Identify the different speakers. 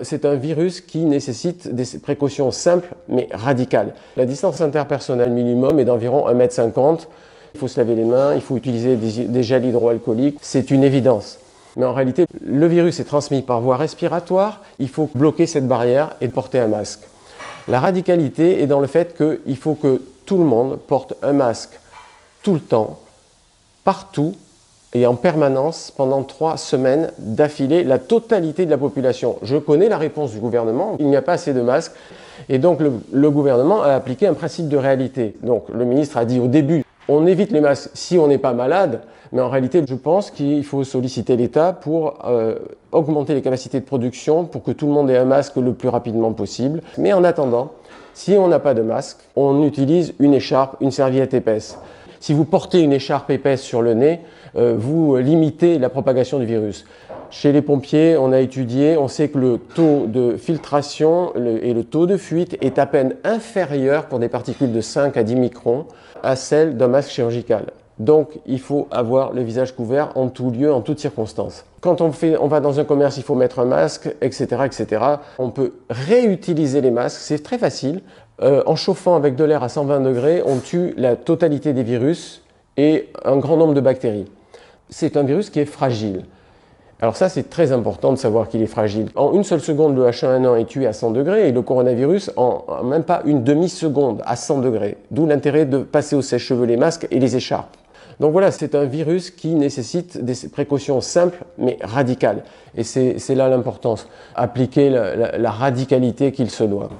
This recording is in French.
Speaker 1: C'est un virus qui nécessite des précautions simples mais radicales. La distance interpersonnelle minimum est d'environ 1,50 m. Il faut se laver les mains, il faut utiliser des gels hydroalcooliques, c'est une évidence. Mais en réalité, le virus est transmis par voie respiratoire, il faut bloquer cette barrière et porter un masque. La radicalité est dans le fait qu'il faut que tout le monde porte un masque tout le temps, partout, et en permanence pendant 3 semaines d'affilée, la totalité de la population. Je connais la réponse du gouvernement, il n'y a pas assez de masques, et donc le gouvernement a appliqué un principe de réalité. Donc le ministre a dit au début, on évite les masques si on n'est pas malade, mais en réalité je pense qu'il faut solliciter l'État pour augmenter les capacités de production pour que tout le monde ait un masque le plus rapidement possible. Mais en attendant, si on n'a pas de masque, on utilise une écharpe, une serviette épaisse. Si vous portez une écharpe épaisse sur le nez, vous limitez la propagation du virus. Chez les pompiers, on a étudié, on sait que le taux de filtration et le taux de fuite est à peine inférieur pour des particules de 5 à 10 microns à celle d'un masque chirurgical. Donc il faut avoir le visage couvert en tout lieu, en toutes circonstances. Quand on va dans un commerce, il faut mettre un masque, etc., etc. On peut réutiliser les masques, c'est très facile. En chauffant avec de l'air à 120 degrés, on tue la totalité des virus et un grand nombre de bactéries. C'est un virus qui est fragile. Alors ça, c'est très important de savoir qu'il est fragile. En une seule seconde, le H1N1 est tué à 100 degrés et le coronavirus en même pas une demi-seconde à 100 degrés. D'où l'intérêt de passer au sèche-cheveux les masques et les écharpes. Donc voilà, c'est un virus qui nécessite des précautions simples mais radicales. Et c'est là l'importance, appliquer la radicalité qu'il se doit.